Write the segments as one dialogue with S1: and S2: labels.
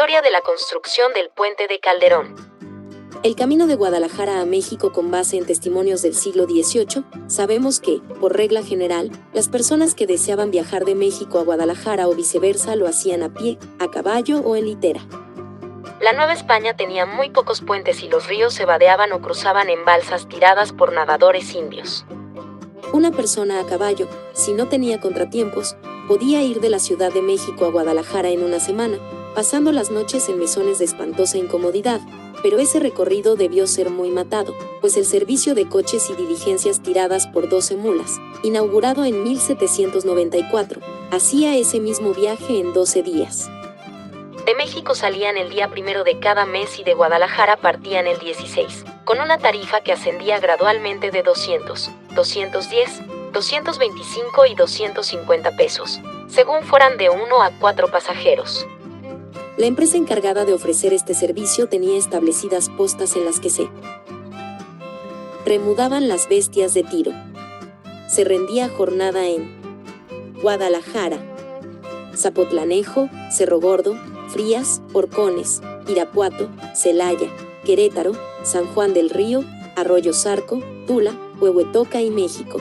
S1: historia de la construcción del puente de Calderón. El camino de Guadalajara a México, con base en testimonios del siglo XVIII, sabemos que, por regla general, las personas que deseaban viajar de México a Guadalajara o viceversa lo hacían a pie, a caballo o en litera. La Nueva España tenía muy pocos puentes y los ríos se vadeaban o cruzaban en balsas tiradas por nadadores indios. Una persona a caballo, si no tenía contratiempos, podía ir de la Ciudad de México a Guadalajara en una semana, pasando las noches en mesones de espantosa incomodidad, pero ese recorrido debió ser muy matado, pues el servicio de coches y diligencias tiradas por 12 mulas, inaugurado en 1794, hacía ese mismo viaje en 12 días. De México salían el día 1 de cada mes y de Guadalajara partían el 16, con una tarifa que ascendía gradualmente de 200, 210, 225 y 250 pesos, según fueran de 1 a 4 pasajeros. La empresa encargada de ofrecer este servicio tenía establecidas postas en las que se remudaban las bestias de tiro. Se rendía jornada en Guadalajara, Zapotlanejo, Cerro Gordo, Frías, Horcones, Irapuato, Celaya, Querétaro, San Juan del Río, Arroyo Zarco, Tula, Huehuetoca y México.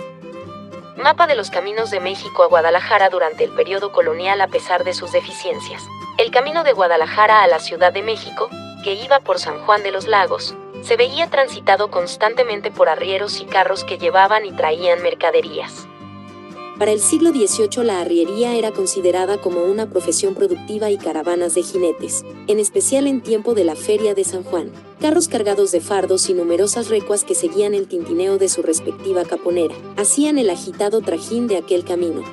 S1: Mapa de los caminos de México a Guadalajara durante el periodo colonial a pesar de sus deficiencias. El camino de Guadalajara a la Ciudad de México, que iba por San Juan de los Lagos, se veía transitado constantemente por arrieros y carros que llevaban y traían mercaderías. Para el siglo XVIII la arriería era considerada como una profesión productiva y caravanas de jinetes, en especial en tiempo de la Feria de San Juan, carros cargados de fardos y numerosas recuas que seguían el tintineo de su respectiva caponera, hacían el agitado trajín de aquel camino.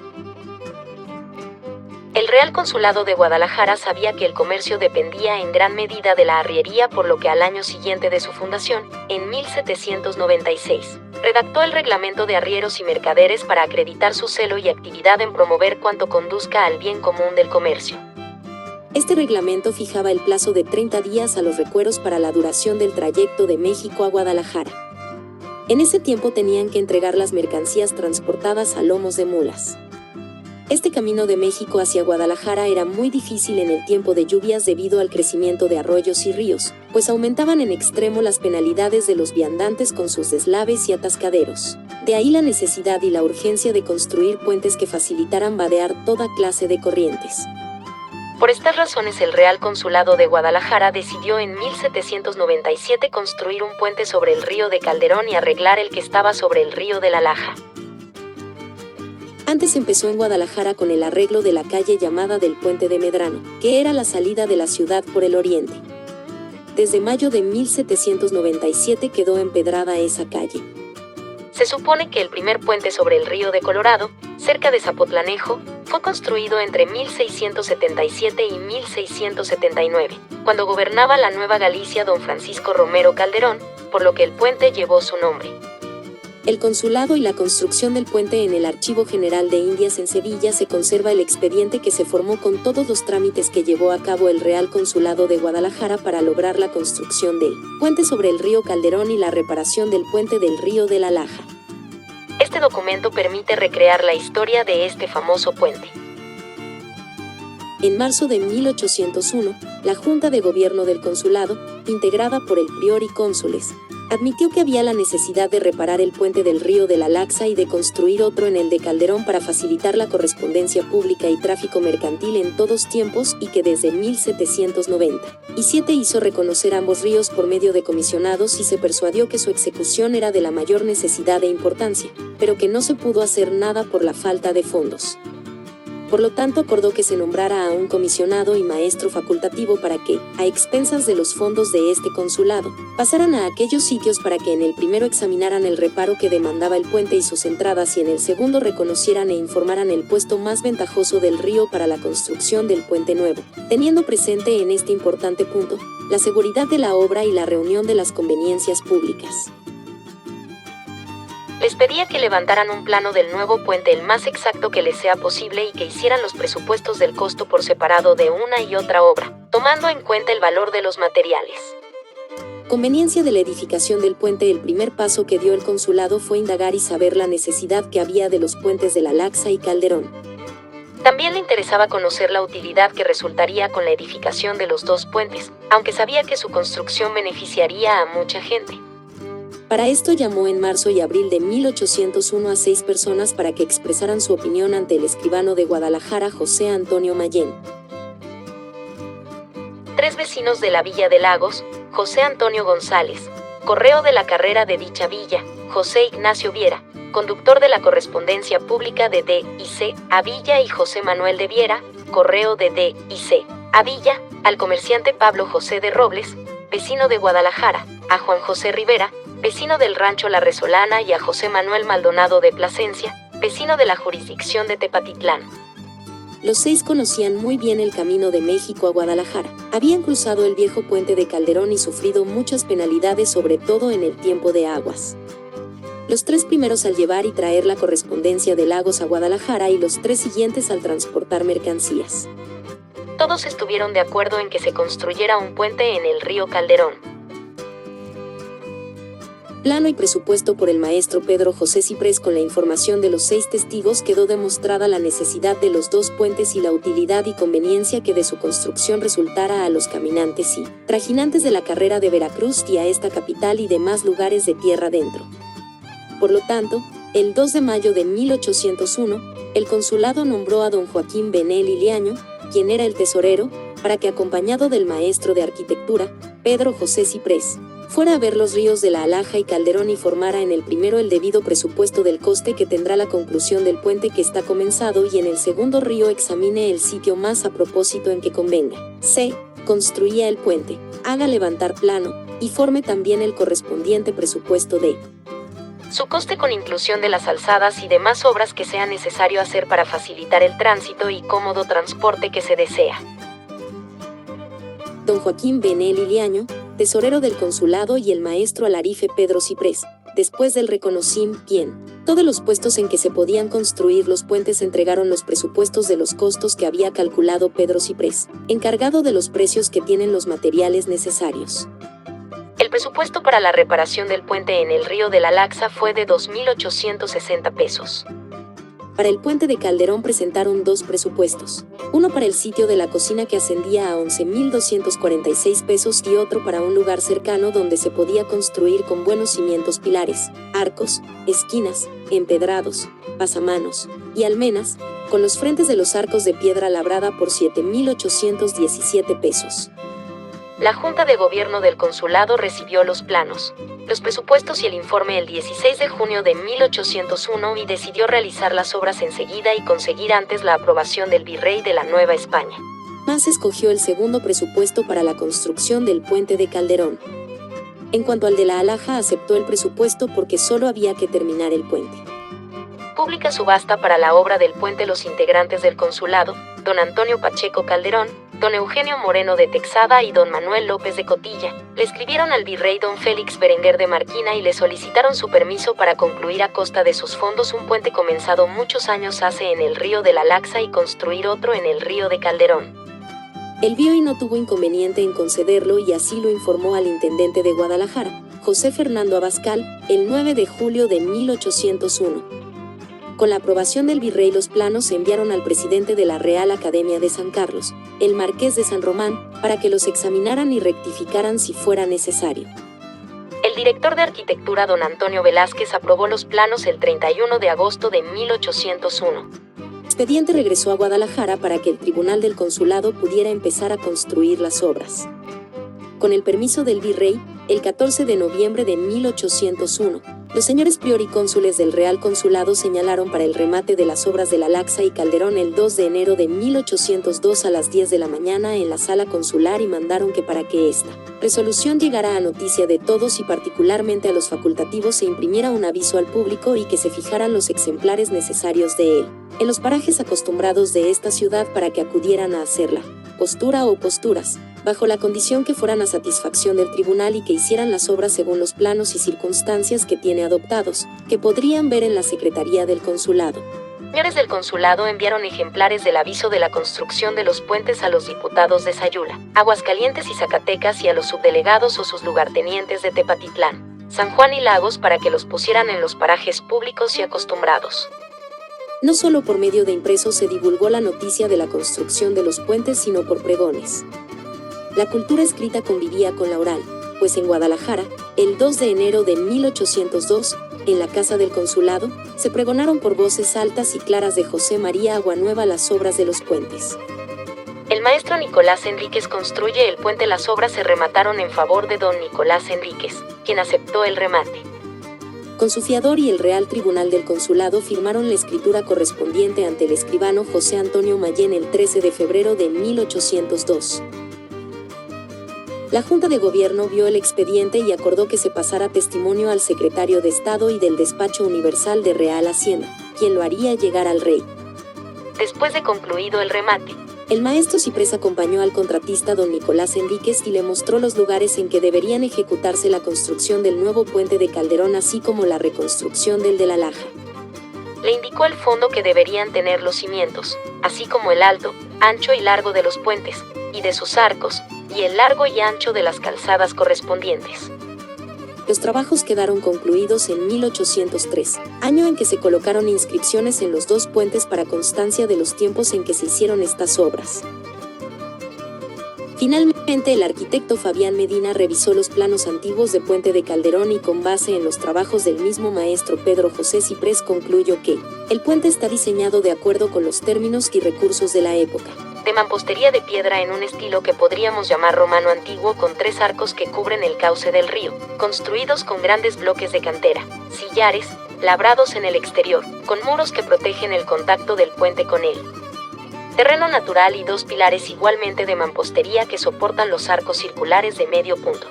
S1: El Real Consulado de Guadalajara sabía que el comercio dependía en gran medida de la arriería, por lo que al año siguiente de su fundación, en 1796, redactó el Reglamento de Arrieros y Mercaderes para acreditar su celo y actividad en promover cuanto conduzca al bien común del comercio. Este reglamento fijaba el plazo de 30 días a los recueros para la duración del trayecto de México a Guadalajara. En ese tiempo tenían que entregar las mercancías transportadas a lomos de mulas. Este camino de México hacia Guadalajara era muy difícil en el tiempo de lluvias debido al crecimiento de arroyos y ríos, pues aumentaban en extremo las penalidades de los viandantes con sus deslaves y atascaderos. De ahí la necesidad y la urgencia de construir puentes que facilitaran vadear toda clase de corrientes. Por estas razones el Real Consulado de Guadalajara decidió en 1797 construir un puente sobre el río de Calderón y arreglar el que estaba sobre el río de la Laja. Antes empezó en Guadalajara con el arreglo de la calle llamada del Puente de Medrano, que era la salida de la ciudad por el oriente. Desde mayo de 1797 quedó empedrada esa calle. Se supone que el primer puente sobre el río de Colorado, cerca de Zapotlanejo, fue construido entre 1677 y 1679, cuando gobernaba la Nueva Galicia don Francisco Romero Calderón, por lo que el puente llevó su nombre. El consulado y la construcción del puente. En el Archivo General de Indias en Sevilla se conserva el expediente que se formó con todos los trámites que llevó a cabo el Real Consulado de Guadalajara para lograr la construcción del puente sobre el río Calderón y la reparación del puente del río de la Laja. Este documento permite recrear la historia de este famoso puente. En marzo de 1801, la Junta de Gobierno del Consulado, integrada por el prior y cónsules, admitió que había la necesidad de reparar el puente del río de la Laxa y de construir otro en el de Calderón para facilitar la correspondencia pública y tráfico mercantil en todos tiempos, y que desde 1797 hizo reconocer ambos ríos por medio de comisionados y se persuadió que su ejecución era de la mayor necesidad e importancia, pero que no se pudo hacer nada por la falta de fondos. Por lo tanto, acordó que se nombrara a un comisionado y maestro facultativo para que, a expensas de los fondos de este consulado, pasaran a aquellos sitios para que en el primero examinaran el reparo que demandaba el puente y sus entradas, y en el segundo reconocieran e informaran el puesto más ventajoso del río para la construcción del puente nuevo, teniendo presente en este importante punto la seguridad de la obra y la reunión de las conveniencias públicas. Les pedía que levantaran un plano del nuevo puente el más exacto que les sea posible y que hicieran los presupuestos del costo por separado de una y otra obra, tomando en cuenta el valor de los materiales. Conveniencia de la edificación del puente. El primer paso que dio el consulado fue indagar y saber la necesidad que había de los puentes de la Laxa y Calderón. También le interesaba conocer la utilidad que resultaría con la edificación de los dos puentes, aunque sabía que su construcción beneficiaría a mucha gente. Para esto llamó en marzo y abril de 1801 a 6 personas para que expresaran su opinión ante el escribano de Guadalajara, José Antonio Mayén. 3 vecinos de la Villa de Lagos: José Antonio González, correo de la carrera de dicha villa; José Ignacio Viera, conductor de la correspondencia pública de D y C a Villa; y José Manuel de Viera, correo de D y C a Villa; al comerciante Pablo José de Robles, vecino de Guadalajara; a Juan José Rivera, vecino del rancho La Resolana; y a José Manuel Maldonado de Plasencia, vecino de la jurisdicción de Tepatitlán. Los 6 conocían muy bien el camino de México a Guadalajara. Habían cruzado el viejo puente de Calderón y sufrido muchas penalidades, sobre todo en el tiempo de aguas. Los 3 primeros al llevar y traer la correspondencia de Lagos a Guadalajara, y los 3 siguientes al transportar mercancías. Todos estuvieron de acuerdo en que se construyera un puente en el río Calderón. Plano y presupuesto por el maestro Pedro José Ciprés. Con la información de los 6 testigos quedó demostrada la necesidad de los 2 puentes y la utilidad y conveniencia que de su construcción resultara a los caminantes y trajinantes de la carrera de Veracruz y a esta capital y demás lugares de tierra adentro. Por lo tanto, el 2 de mayo de 1801, el consulado nombró a don Joaquín Benel y Liaño, quien era el tesorero, para que, acompañado del maestro de arquitectura, Pedro José Ciprés, fuera a ver los ríos de la Alaja y Calderón y formara en el primero el debido presupuesto del coste que tendrá la conclusión del puente que está comenzado, y en el segundo río examine el sitio más a propósito en que convenga. C. Construía el puente, haga levantar plano, y forme también el correspondiente presupuesto de su coste, con inclusión de las alzadas y demás obras que sea necesario hacer para facilitar el tránsito y cómodo transporte que se desea. Don Joaquín Benel y Liaño, tesorero del consulado, y el maestro alarife Pedro Ciprés, después del reconocimiento todos los puestos en que se podían construir los puentes, entregaron los presupuestos de los costos que había calculado Pedro Ciprés, encargado de los precios que tienen los materiales necesarios. El presupuesto para la reparación del puente en el río de la Laxa fue de 2.860 pesos. Para el puente de Calderón presentaron 2 presupuestos, uno para el sitio de la cocina, que ascendía a 11.246 pesos, y otro para un lugar cercano donde se podía construir con buenos cimientos, pilares, arcos, esquinas, empedrados, pasamanos y almenas, con los frentes de los arcos de piedra labrada, por 7.817 pesos. La Junta de Gobierno del Consulado recibió los planos, los presupuestos y el informe el 16 de junio de 1801 y decidió realizar las obras enseguida y conseguir antes la aprobación del virrey de la Nueva España. Más escogió el segundo presupuesto para la construcción del puente de Calderón. En cuanto al de la Alaja, aceptó el presupuesto porque solo había que terminar el puente. Pública subasta para la obra del puente. Los integrantes del consulado, don Antonio Pacheco Calderón, don Eugenio Moreno de Texada y don Manuel López de Cotilla, le escribieron al virrey don Félix Berenguer de Marquina y le solicitaron su permiso para concluir a costa de sus fondos un puente comenzado muchos años hace en el río de la Laxa y construir otro en el río de Calderón. Él vio y no tuvo inconveniente en concederlo, y así lo informó al intendente de Guadalajara, José Fernando Abascal, el 9 de julio de 1801. Con la aprobación del virrey, los planos se enviaron al presidente de la Real Academia de San Carlos, el marqués de San Román, para que los examinaran y rectificaran si fuera necesario. El director de arquitectura, don Antonio Velázquez, aprobó los planos el 31 de agosto de 1801. El expediente regresó a Guadalajara para que el tribunal del consulado pudiera empezar a construir las obras. Con el permiso del virrey, el 14 de noviembre de 1801, los señores prior y cónsules del Real Consulado señalaron para el remate de las obras de la Laxa y Calderón el 2 de enero de 1802 a las 10 de la mañana en la sala consular, y mandaron que para que esta resolución llegara a noticia de todos y particularmente a los facultativos se imprimiera un aviso al público y que se fijaran los ejemplares necesarios de él en los parajes acostumbrados de esta ciudad para que acudieran a hacerla postura o posturas, bajo la condición que fueran a satisfacción del tribunal y que hicieran las obras según los planos y circunstancias que tiene adoptados, que podrían ver en la Secretaría del Consulado. Señores del Consulado enviaron ejemplares del aviso de la construcción de los puentes a los diputados de Sayula, Aguascalientes y Zacatecas, y a los subdelegados o sus lugartenientes de Tepatitlán, San Juan y Lagos, para que los pusieran en los parajes públicos y acostumbrados. No solo por medio de impresos se divulgó la noticia de la construcción de los puentes, sino por pregones. La cultura escrita convivía con la oral, pues en Guadalajara, el 2 de enero de 1802, en la Casa del Consulado, se pregonaron por voces altas y claras de José María Aguanueva las obras de los puentes. El maestro Nicolás Enríquez construye el puente. Las obras se remataron en favor de don Nicolás Enríquez, quien aceptó el remate. Con su fiador y el Real Tribunal del Consulado firmaron la escritura correspondiente ante el escribano José Antonio Mayén el 13 de febrero de 1802. La Junta de Gobierno vio el expediente y acordó que se pasara testimonio al secretario de Estado y del Despacho Universal de Real Hacienda, quien lo haría llegar al rey. Después de concluido el remate, el maestro Ciprés acompañó al contratista don Nicolás Enríquez y le mostró los lugares en que deberían ejecutarse la construcción del nuevo puente de Calderón, así como la reconstrucción del de la Laja. Le indicó el fondo que deberían tener los cimientos, así como el alto, ancho y largo de los puentes, y de sus arcos, y el largo y ancho de las calzadas correspondientes. Los trabajos quedaron concluidos en 1803, año en que se colocaron inscripciones en los dos puentes para constancia de los tiempos en que se hicieron estas obras. Finalmente, el arquitecto Fabián Medina revisó los planos antiguos de Puente de Calderón y con base en los trabajos del mismo maestro Pedro José Ciprés concluyó que el puente está diseñado de acuerdo con los términos y recursos de la época, de mampostería de piedra en un estilo que podríamos llamar romano antiguo, con 3 arcos que cubren el cauce del río, construidos con grandes bloques de cantera, sillares, labrados en el exterior, con muros que protegen el contacto del puente con él. Terreno natural y 2 pilares igualmente de mampostería que soportan los arcos circulares de medio punto.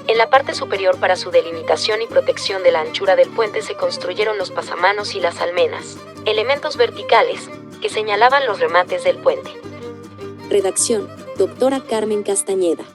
S1: En la parte superior, para su delimitación y protección de la anchura del puente, se construyeron los pasamanos y las almenas, elementos verticales, que señalaban los remates del puente. Redacción: Doctora Carmen Castañeda.